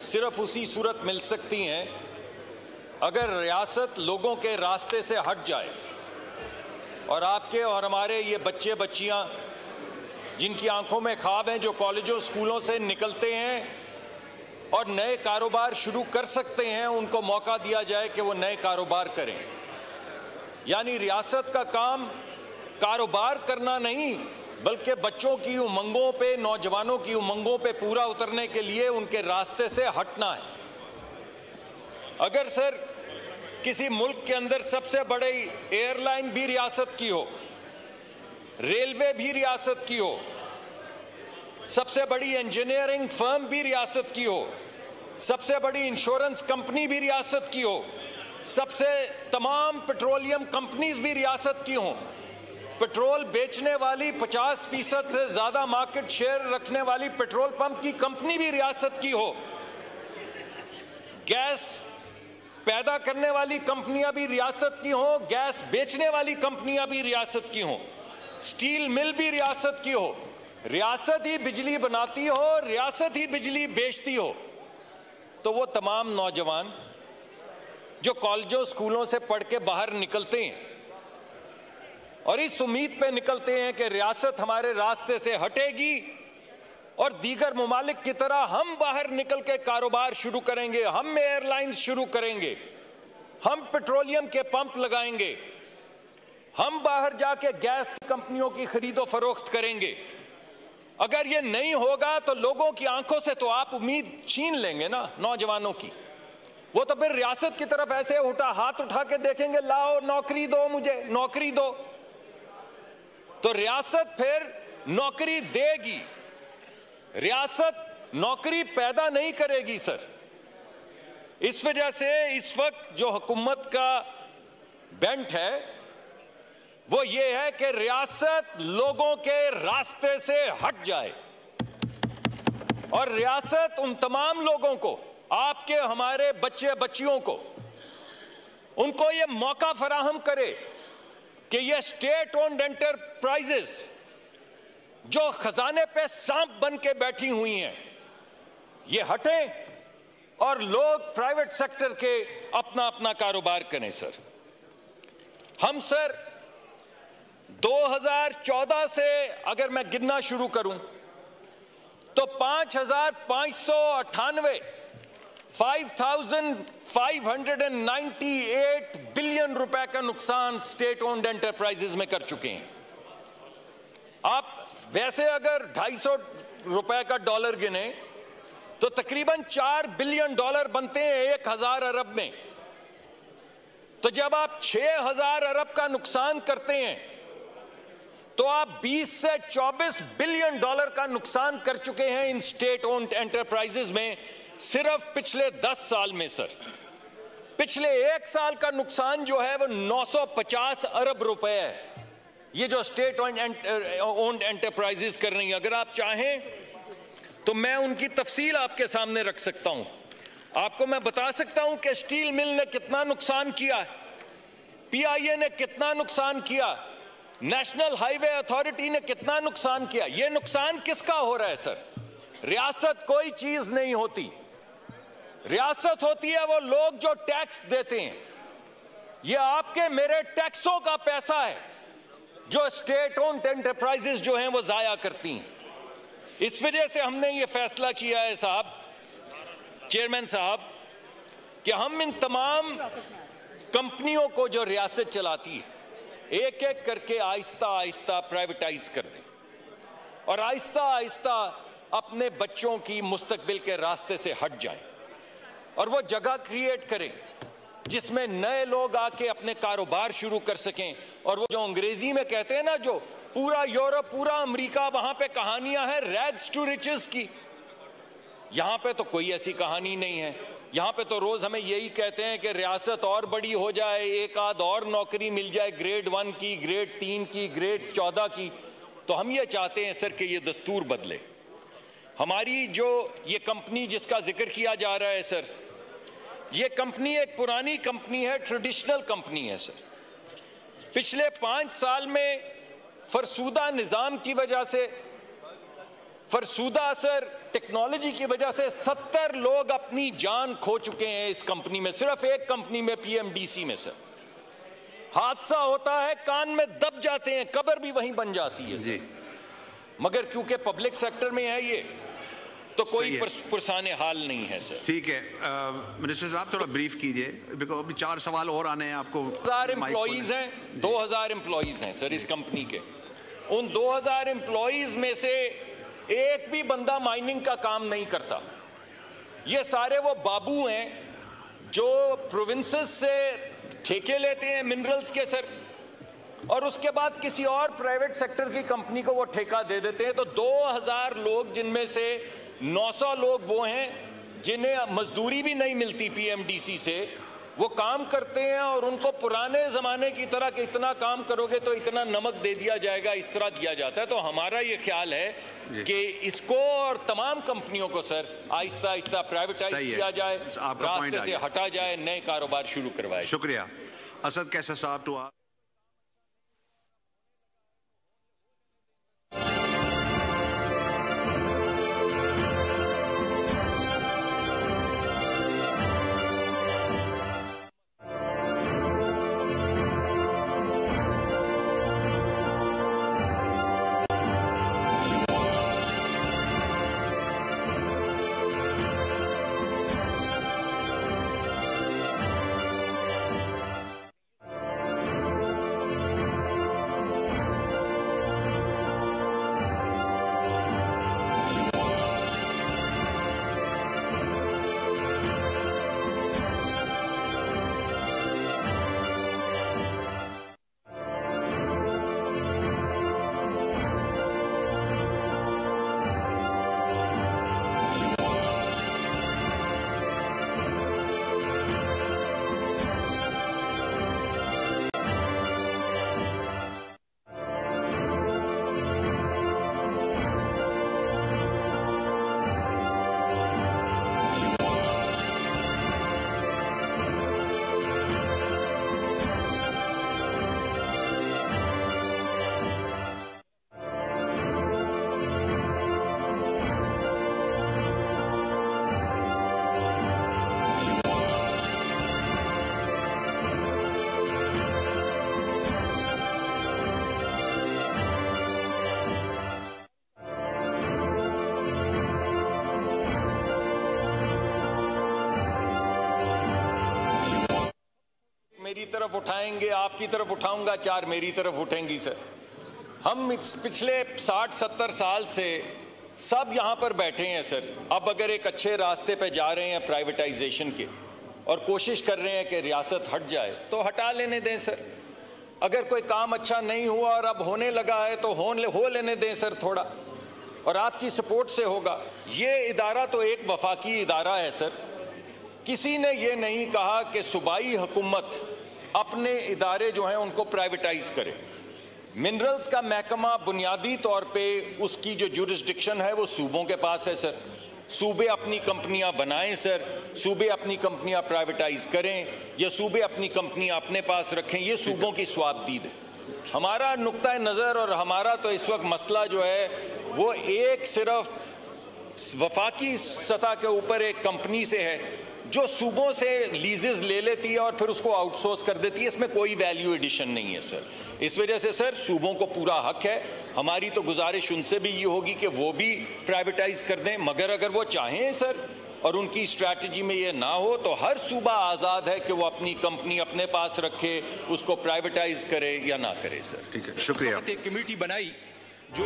सिर्फ उसी सूरत मिल सकती हैं अगर रियासत लोगों के रास्ते से हट जाए और आपके और हमारे ये बच्चे बच्चियां जिनकी आंखों में ख्वाब हैं, जो कॉलेजों स्कूलों से निकलते हैं और नए कारोबार शुरू कर सकते हैं, उनको मौका दिया जाए कि वो नए कारोबार करें। यानी रियासत का काम कारोबार करना नहीं, बल्कि बच्चों की उमंगों पे, नौजवानों की उमंगों पे पूरा उतरने के लिए उनके रास्ते से हटना है। अगर सर किसी मुल्क के अंदर सबसे बड़ी एयरलाइन भी रियासत की हो, रेलवे भी रियासत की हो, सबसे बड़ी इंजीनियरिंग फर्म भी रियासत की हो, सबसे बड़ी इंश्योरेंस कंपनी भी रियासत की हो, सबसे तमाम पेट्रोलियम कंपनीज भी रियासत की हों, पेट्रोल बेचने वाली 50% से ज्यादा मार्केट शेयर रखने वाली पेट्रोल पंप की कंपनी भी रियासत की हो, गैस पैदा करने वाली कंपनियां भी रियासत की हों, गैस बेचने वाली कंपनियां भी रियासत की हों, स्टील मिल भी रियासत की हो, रियासत ही बिजली बनाती हो, रियासत ही बिजली बेचती हो, तो वो तमाम नौजवान जो कॉलेजों स्कूलों से पढ़ के बाहर निकलते हैं और इस उम्मीद पे निकलते हैं कि रियासत हमारे रास्ते से हटेगी और दीगर ममालिक की तरह हम बाहर निकल के कारोबार शुरू करेंगे, हम एयरलाइंस शुरू करेंगे, हम पेट्रोलियम के पंप लगाएंगे, हम बाहर जाके गैस की कंपनियों की खरीदो फरोख्त करेंगे। अगर ये नहीं होगा तो लोगों की आंखों से तो आप उम्मीद छीन लेंगे ना नौजवानों की। वो तो फिर रियासत की तरफ ऐसे हाथ उठा के देखेंगे, लाओ नौकरी दो, मुझे नौकरी दो। तो रियासत फिर नौकरी देगी, रियासत नौकरी पैदा नहीं करेगी सर। इस वजह से इस वक्त जो हुकूमत का बेंट है वो ये है कि रियासत लोगों के रास्ते से हट जाए और रियासत उन तमाम लोगों को, आपके हमारे बच्चे बच्चियों को, उनको ये मौका फराहम करे कि ये स्टेट ओन्ड एंटरप्राइजेस जो खजाने पे सांप बन के बैठी हुई हैं, ये हटें और लोग प्राइवेट सेक्टर के अपना अपना कारोबार करें। सर हम सर 2014 से अगर मैं गिनना शुरू करूं तो 5,598 बिलियन रुपए का नुकसान स्टेट ओन्ड एंटरप्राइजेस में कर चुके हैं। आप वैसे अगर 250 रुपए का डॉलर गिने तो तकरीबन 4 बिलियन डॉलर बनते हैं 1000 अरब में। तो जब आप 6000 अरब का नुकसान करते हैं तो आप 20 से 24 बिलियन डॉलर का नुकसान कर चुके हैं इन स्टेट ओन्ड एंटरप्राइजेस में सिर्फ पिछले 10 साल में। सर पिछले 1 साल का नुकसान जो है वो 950 अरब रुपए है, ये जो स्टेट ओन्ड एंटरप्राइजेस कर रही हैं। अगर आप चाहें तो मैं उनकी तफसील आपके सामने रख सकता हूं। आपको मैं बता सकता हूं कि स्टील मिल ने कितना नुकसान किया, पीआईए ने कितना नुकसान किया, नेशनल हाईवे अथॉरिटी ने कितना नुकसान किया। यह नुकसान किसका हो रहा है सर? रियासत कोई चीज नहीं होती, रियासत होती है वो लोग जो टैक्स देते हैं। यह आपके मेरे टैक्सों का पैसा है जो स्टेट ओन्ड एंटरप्राइजेस जो हैं वो जाया करती हैं। इस वजह से हमने ये फैसला किया है साहब, चेयरमैन साहब, कि हम इन तमाम कंपनियों को जो रियासत चलाती है एक एक करके आहिस्ता आहिस्ता प्राइवेटाइज कर दें और आहिस्ता आहिस्ता अपने बच्चों की मुस्तकबिल के रास्ते से हट जाएं और वो जगह क्रिएट करें जिसमें नए लोग आके अपने कारोबार शुरू कर सकें। और वो जो अंग्रेजी में कहते हैं ना, जो पूरा यूरोप, पूरा अमेरिका, वहां पे कहानियां हैं रैग्स टू रिचेस की, यहां पे तो कोई ऐसी कहानी नहीं है। यहां पे तो रोज हमें यही कहते हैं कि रियासत और बड़ी हो जाए, एक आध और नौकरी मिल जाए, ग्रेड 1 की, ग्रेड 3 की, ग्रेड 14 की। तो हम ये चाहते हैं सर कि ये दस्तूर बदले। हमारी जो ये कंपनी जिसका जिक्र किया जा रहा है सर, ये कंपनी एक पुरानी कंपनी है, ट्रेडिशनल कंपनी है सर। पिछले 5 साल में फरसूदा निज़ाम की वजह से, फरसूदा सर टेक्नोलॉजी की वजह से 70 लोग अपनी जान खो चुके हैं इस कंपनी में, सिर्फ एक कंपनी में, पीएमडीसी में। सर हादसा होता है, कान में दब जाते हैं, कब्र भी वहीं बन जाती है जी। मगर क्योंकि पब्लिक सेक्टर में है ये, तो कोई पुरसाने हाल नहीं है सर। ठीक है, मिनिस्टर साहब थोड़ा ब्रीफ कीजिए, बिकॉज़ अभी 4 सवाल और आने हैं आपको। 2000 एम्प्लॉइज हैं, 2000 एम्प्लॉइज हैं सर इस कंपनी के। उन 2000 एम्प्लॉइज में से एक भी बंदा माइनिंग का काम नहीं करता। ये सारे वो बाबू हैं जो प्रोविंसेस से ठेके लेते हैं मिनरल्स के सर, और उसके बाद किसी और प्राइवेट सेक्टर की कंपनी को वो ठेका दे देते हैं। तो 2000 लोग, जिनमें से 900 लोग वो हैं जिन्हें मजदूरी भी नहीं मिलती पीएमडीसी से, वो काम करते हैं और उनको पुराने ज़माने की तरह कि इतना काम करोगे तो इतना नमक दे दिया जाएगा, इस तरह दिया जाता है। तो हमारा ये ख्याल है कि इसको और तमाम कंपनियों को सर आहिस्ता आहिस्ता प्राइवेटाइज किया जाए, रास्ते से हटा जाए, नए कारोबार शुरू करवाए। शुक्रिया। असद कैसर साहब टू आप। मेरी तरफ उठाएंगे, आपकी तरफ उठाऊंगा, 4 मेरी तरफ उठेंगी सर। हम पिछले 60-70 साल से सब यहाँ पर बैठे हैं सर। अब अगर एक अच्छे रास्ते पे जा रहे हैं प्राइवेटाइजेशन के और कोशिश कर रहे हैं कि रियासत हट जाए, तो हटा लेने दें सर। अगर कोई काम अच्छा नहीं हुआ और अब होने लगा है तो हो लेने दें सर थोड़ा, और आपकी सपोर्ट से होगा। ये इदारा तो एक वफाकी इदारा है सर। किसी ने ये नहीं कहा कि सूबाई हुकूमत अपने इदारे जो हैं उनको प्राइवेटाइज करे। मिनरल्स का महकमा बुनियादी तौर पे उसकी जो जुरिस्डिक्शन है वो सूबों के पास है सर। सूबे अपनी कंपनियां बनाएं सर, सूबे अपनी कंपनियां प्राइवेटाइज करें या सूबे अपनी कंपनियां अपने पास रखें, ये सूबों की स्वाबदीद है। हमारा नुक्ता नज़र और हमारा तो इस वक्त मसला जो है वो एक सिर्फ वफाकी सतह के ऊपर एक कंपनी से है जो सूबों से लीजेस ले लेती है और फिर उसको आउटसोर्स कर देती है। इसमें कोई वैल्यू एडिशन नहीं है सर। इस वजह से सर सूबों को पूरा हक है। हमारी तो गुजारिश उनसे भी ये होगी कि वो भी प्राइवेटाइज कर दें, मगर अगर वो चाहें सर और उनकी स्ट्रैटेजी में ये ना हो तो हर सूबा आज़ाद है कि वो अपनी कंपनी अपने पास रखे, उसको प्राइवेटाइज करे या ना करे सर। ठीक है, शुक्रिया। एक कमेटी बनाई जो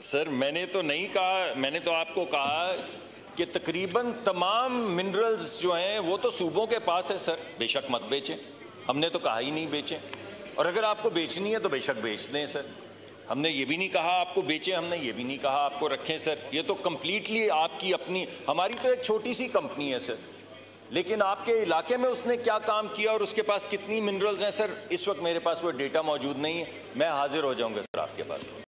सर मैंने तो नहीं कहा, मैंने तो आपको कहा कि तकरीबन तमाम मिनरल्स जो हैं वो तो सूबों के पास है सर, बेशक मत बेचें, हमने तो कहा ही नहीं बेचें, और अगर आपको बेचनी है तो बेशक बेच दें सर, हमने ये भी नहीं कहा आपको बेचें, हमने ये भी नहीं कहा आपको रखें सर, ये तो कंप्लीटली आपकी अपनी, हमारी तो एक छोटी सी कंपनी है सर, लेकिन आपके इलाके में उसने क्या काम किया और उसके पास कितनी मिनरल्स हैं सर, इस वक्त मेरे पास वो डेटा मौजूद नहीं है, मैं हाजिर हो जाऊंगा सर आपके पास।